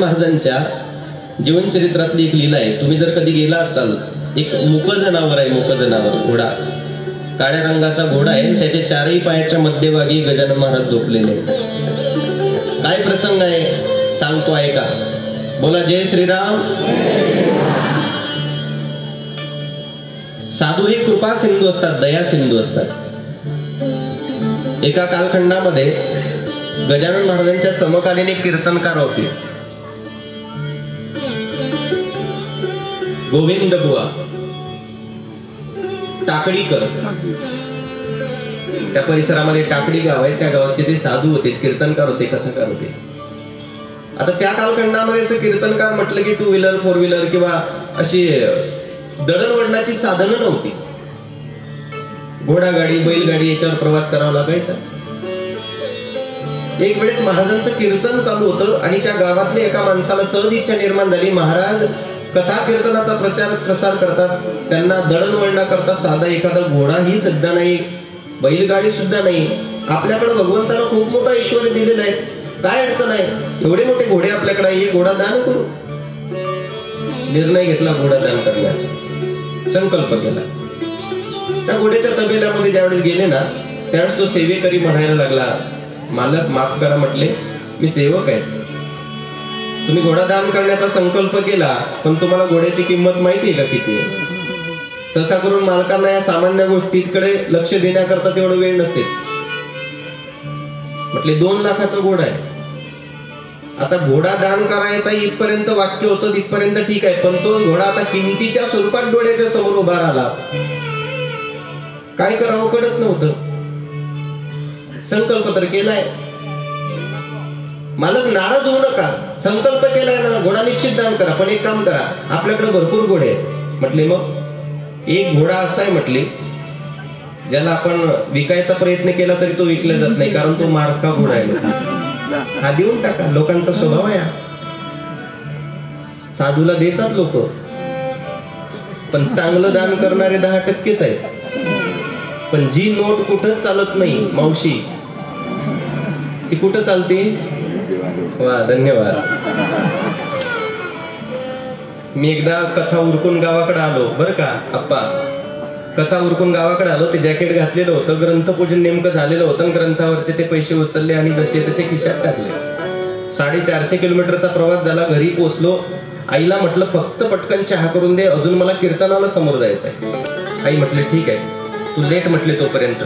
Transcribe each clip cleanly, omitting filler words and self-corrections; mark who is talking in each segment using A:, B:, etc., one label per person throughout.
A: महाराजांच्या जीवनचरित्रातली एक लीला आहे. तुम्ही जर कधी गेला असाल, एक मुक जनावर आहे, मुक जनावर घोडा, काळ्या रंगाचा घोडा आहे. त्याच्या चारही पायाच्या मध्यभागी गजानन महाराज झोपलेले आहेत. काय प्रसंग आहे सांगतो ऐका. बोला जय श्रीराम. साधू हे कृपा सिंधू असतात, दया सिंधू असतात. एका कालखंडामध्ये गजानन महाराजांच्या समकालीन एक कीर्तनकार होते, गोविंद बुवा टाकडीकर. त्या परिसरामध्ये टाकडी गाव आहे, त्या गावाचे ते साधू होते, कीर्तनकार होते, कथाकार होते. आता त्या कालखंडामध्ये असं कीर्तनकार म्हटलं की टू व्हीलर, फोर व्हीलर किंवा अशी दळणवळणाची साधनं नव्हती. घोडागाडी, बैलगाडी याच्यावर प्रवास करावा लागायचा. एक वेळेस महाराजांचं कीर्तन चालू होतं आणि त्या गावातल्या एका माणसाला सहज इच्छा निर्माण झाली, महाराज कथा कीर्तनाचा प्रसार करतात, त्यांना दळणवळणा करतात, साधा एखादा घोडाही सुद्धा नाही, बैलगाडी सुद्धा नाही. आपल्याकडे भगवंतानं खूप मोठा ऐश्वर्य दिलेलं आहे, काय अडचण आहे, एवढे मोठे घोडे आपल्याकडे आहे, घोडा दान करू. निर्णय घेतला घोडा दान करण्याचा, संकल्प केला. त्या घोड्याच्या तबेल्यामध्ये ज्यावेळेस गेले ना, त्यावेळेस तो सेवेकरी म्हणायला लागला, मालक माफ करा म्हटले, मी सेवक आहे, तुम्ही घोडा दान करण्याचा संकल्प केला, पण तुम्हाला घोड्याची किंमत माहिती आहे का किती आहे? सहसा करून मालकांना या सामान्य गोष्टीकडे लक्ष देण्याकरता तेवढं वेळ नसते. म्हटले 2 लाखाचा घोडा आहे. आता घोडा दान करायचा इथपर्यंत वाक्य होतं, तिथपर्यंत ठीक आहे, पण तो घोडा आता किमतीच्या स्वरूपात डोळ्याच्या समोर उभा राहिला, काय करावं कळत नव्हतं. संकल्प तर केलाय, मालक नाराज होऊ नका, संकल्प केलाय ना, घोडा निश्चित दान करा, पण एक काम करा, आपल्याकडे भरपूर घोडे आहेत. म्हटले मग एक घोडा असा आहे म्हटले, ज्याला आपण विकायचा प्रयत्न केला तरी तो विकला जात नाही, कारण तो मार्का घोडा आहे, हा देऊन टाका. लोकांचा स्वभाव आहे, साधूला देतात लोक, पण चांगलं दान करणारे 10%च आहेत. पण जी नोट कुठंच चालत नाही मावशी, ती कुठं चालते? वा धन्यवाद. मी एकदा कथा उरकून गावाकडे आलो बरं का आप्पा, कथा उरकून गावाकडे आलो, ते जॅकेट घातलेलं होतं, ग्रंथपूजन नेमकं झालेलं होतं, ग्रंथावरचे ते पैसे उचलले आणि जसे तसे खिशात टाकले. 450 किलोमीटरचा प्रवास झाला, घरी पोहोचलो. आईला म्हटलं फक्त पटकन चहा करून दे, अजून मला कीर्तनाला समोर जायचंय. आई म्हटले ठीक आहे, तू लेट म्हटले तोपर्यंत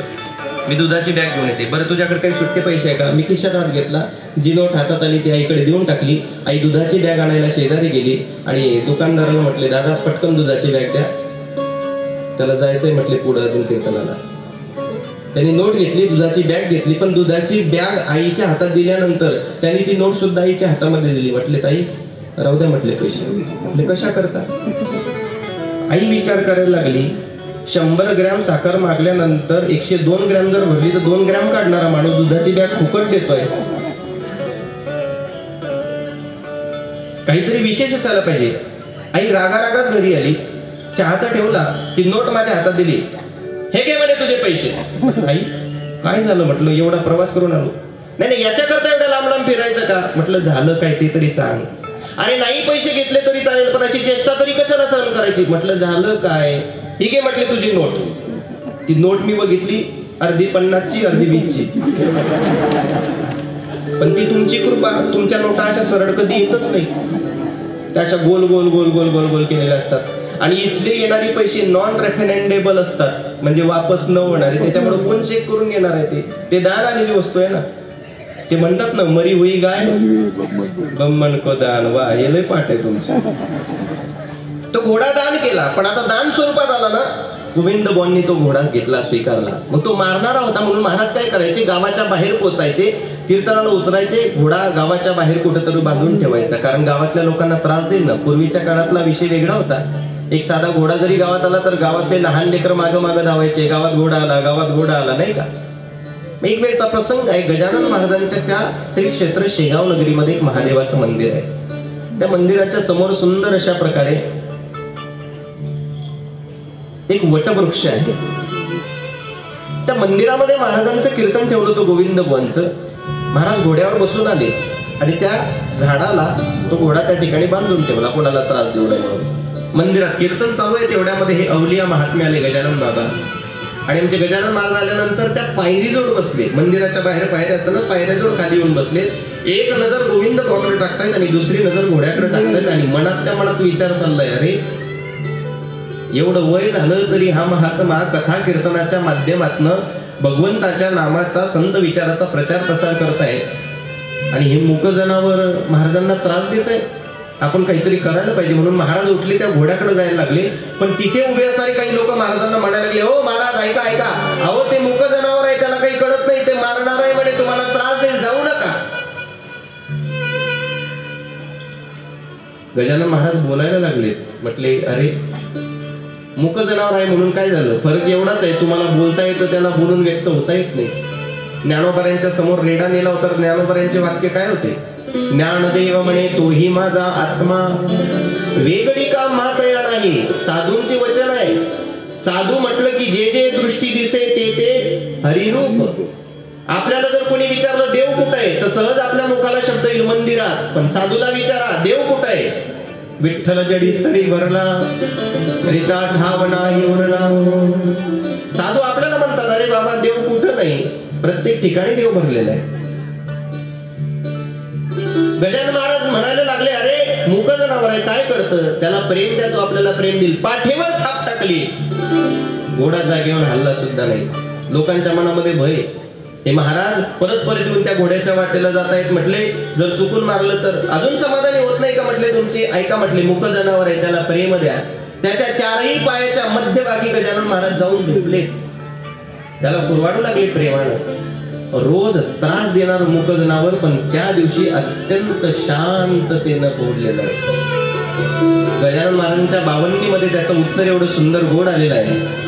A: मी दुधाची बॅग घेऊन येते. बरं तुझ्याकडे काही सुट्टे पैसे आहे का? मी खिशात हात घेतला, जी नोट हातात आली ती आईकडे देऊन टाकली. आई दुधाची बॅग आणायला शेजारी गेली आणि दुकानदाराला म्हटले दादा पटकन दुधाची बॅग द्या, त्याला जायचंय म्हटले पुढे अजून कीर्तनाला. त्यांनी नोट घेतली, दुधाची बॅग घेतली, पण दुधाची बॅग आईच्या हातात दिल्यानंतर त्यांनी ती नोट सुद्धा आईच्या हातामध्ये दिली. म्हटले ताई राहू द्या म्हटले पैसे. म्हटले कशा करता? आई विचार करायला लागली, 100 ग्रॅम साखर मागल्यानंतर 102 ग्रॅम जर भरली तर 2 ग्रॅम काढणारा माणूस दुधाची बॅग फुकट देतोय, काहीतरी विशेष असायला पाहिजे. आई रागारागात घरी आली, चहा तर ठेवला, ती नोट माझ्या हातात दिली, हे घे म्हणे तुझे पैसे. आई काय झालं म्हटलं, एवढा प्रवास करून आलो. नाही याच्याकरता एवढ्या लांब लांब फिरायचं का? म्हटलं झालं काय ते तरी सांग. अरे नाही पैसे घेतले तरी चालेल, पण अशी चेष्टा तरी कशाला सहन करायची? म्हटलं झालं काय? ठीक आहे म्हटले तुझी नोट. ती नोट मी बघितली, अर्धी 50ची अर्धी 20ची, पण ती तुमची कृपा, तुमच्या नोटा अशा सरळ कधी येतच नाही, त्या अशा गोल गोल गोल गोल गोल गोल केलेल्या असतात. आणि इथले येणारे पैसे नॉन रेफरेंडेबल असतात, म्हणजे वापस न होणारे, त्याच्यामुळे कोण चेक करून घेणार आहे? ते दान आलेली वस्तू आहे ना. ते म्हणतात ना मरी हुई गाय बम्मन को दान. वा हे लय पाठ आहे तुमचं. तो घोडा दान केला, पण आता दान स्वरूपात आला ना, गोविंद बुवांनी तो घोडा घेतला, स्वीकारला. मग तो मारणारा होता म्हणून महाराज काय करायचे, गावाच्या बाहेर पोचायचे, कीर्तनाला उतरायचे, घोडा गावाच्या बाहेर कुठेतरी बांधून ठेवायचा, कारण गावातल्या लोकांना त्रास देईल ना. पूर्वीच्या काळातला विषय वेगळा होता. एक साधा घोडा जरी गावात आला तर गावातले लहान लेकर मागं मागं धावायचे, गावात घोडा आला, गावात घोडा आला, नाही का. एक वेळचा प्रसंग आहे, गजानन महाराजांच्या त्या श्री क्षेत्र शेगाव नगरीमध्ये एक महादेवाचं मंदिर आहे. त्या मंदिराच्या समोर सुंदर अशा प्रकारे एक वटवृक्ष आहे. त्या मंदिरामध्ये महाराजांचं कीर्तन ठेवलं होतं गोविंद बुवांचं. महाराज घोड्यावर बसून आले, आणि त्या झाडाला तो घोडा त्या ठिकाणी बांधून ठेवला, कोणाला त्रास देऊ नये म्हणून. मंदिरात कीर्तन चालू आहे, तेवढ्यामध्ये हे अवलिया महात्मे आले, गजानन बाबा. आणि आमचे गजानन महाराज आल्यानंतर त्या पायरीजोड बसले, मंदिराच्या बाहेर पायऱ्या असताना पायऱ्याजोड खाली येऊन बसले. एक नजर गोविंद भाऊकडे टाकतायत आणि दुसरी नजर घोड्याकडे टाकतायत आणि मनातल्या मनात विचार चाललाय, अरे एवढं वय झालं तरी हा महात्मा कथा कीर्तनाच्या माध्यमातून भगवंताच्या नामाचा संत विचाराचा प्रचार प्रसार करताय आणि हे मूक जनावर महाराजांना त्रास देत आहे. आपण काहीतरी करायला पाहिजे. म्हणून महाराज उठले, त्या घोड्याकडे जायला लागले. पण तिथे उभे असणारे काही लोक महाराजांना म्हणायला लागले, हो महाराज ऐका ऐका, अहो ते मूक जनावर आहे, त्याला काही कळत नाही, ते मारणार आहे म्हणे, तुम्हाला त्रास देईल, जाऊ नका. गजानन महाराज बोलायला लागले, म्हटले अरे मूक जनावर आहे म्हणून काय झालं, फरक एवढाच आहे, तुम्हाला बोलता येतं, त्याला बोलून व्यक्त होता येत नाही. ज्ञानोबाऱ्यांच्या समोर रेडा नेला होता, ज्ञानोबाऱ्यांचे वाक्य काय होते, ज्ञानदेव म्हणे तोही माझा आत्मा, वेगळी का मातया नाही. साधूंचे वचन आहे. साधू म्हटलं की जे जे दृष्टी दिसे ते ते हरिरूप. आपल्याला जर कोणी विचारलं देव कुठं आहे, तर सहज आपल्या मुखाला शब्द येईल मंदिरात. पण साधूला विचारा देव कुठं आहे, विठ्ठल जडी स्थळी भरला, रिता ठावना उरला. साधू आपल्याला म्हणतात अरे बाबा देव कुठं नाही, प्रत्येक ठिकाणी देव भरलेला आहे. गजानन महाराज म्हणायला लागले, अरे मूक जनावर आहे, काय करतं, त्याला प्रेम द्या, तो आपल्याला प्रेम देईल. पाठीवर थाप टाकली, घोडा जागेवर हल्ला सुद्धा नाही. लोकांच्या मनामध्ये भय. हे महाराज परत परत येऊन त्या घोड्याच्या वाटेला जात आहेत. म्हटले जर चुकून मारलं तर अजून समाधानी होत नाही का, म्हटले तुमची ऐका, म्हटले मूक जनावर आहे, त्याला प्रेम द्या. त्याच्या चारही पायाच्या मध्यभागी गजानन महाराज जाऊन झोपले, त्याला कुरवाडू लागले प्रेमानं. रोज त्रास देणार मूक जनावर, पण त्या दिवशी अत्यंत शांततेनं पोहोचलेलं आहे. गजानन महाराजांच्या बावन्नीमध्ये त्याचं उत्तर एवढं सुंदर गोड आलेलं आहे.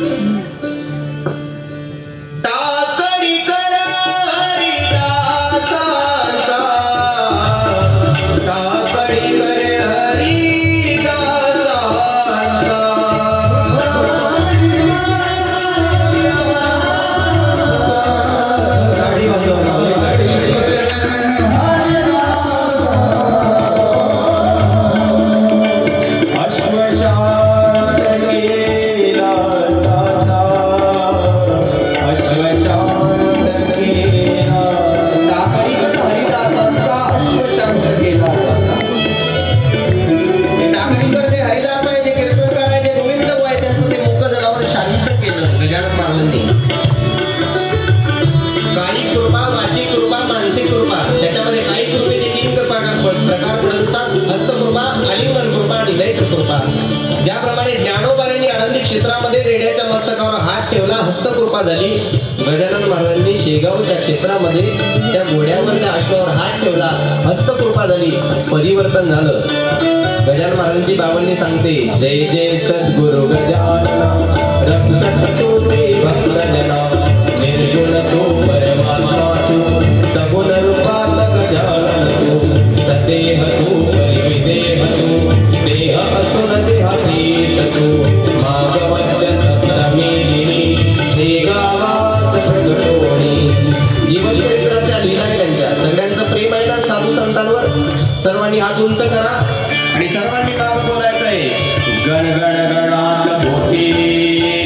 A: ज्याप्रमाणे ज्ञानोबाऱ्यांनी आनंदी क्षेत्रामध्ये रेड्याच्या मस्तकावर हात ठेवला, हस्तकृपा झाली. गजानन महाराजांनी शेगावच्या क्षेत्रामध्ये त्या घोड्यावर त्या अश्वावर हात ठेवला, हस्तकृपा झाली, परिवर्तन झालं. गजानन महाराजांची बावन्नी सांगते, जय जय सद्गुरु गजानना, रक्षक तो सेवक जना, निर्गुण तो परमात्मा तू, सगुण रूपात गजानन तू, सदेह तू परिविदेह तू, देह असुर देहातीत तू, मागवच्च सत्रमेदिनी, देगावास प्रगटोणी. जीवनचरित्राच्या लीला आहे त्यांच्या. सगळ्यांचं प्रेम आहे ना साधू संतांवर. सर्वांनी हात उंच करा आणि सर्वांनी नाव बोलायचं आहे, गण गण गणात मोठी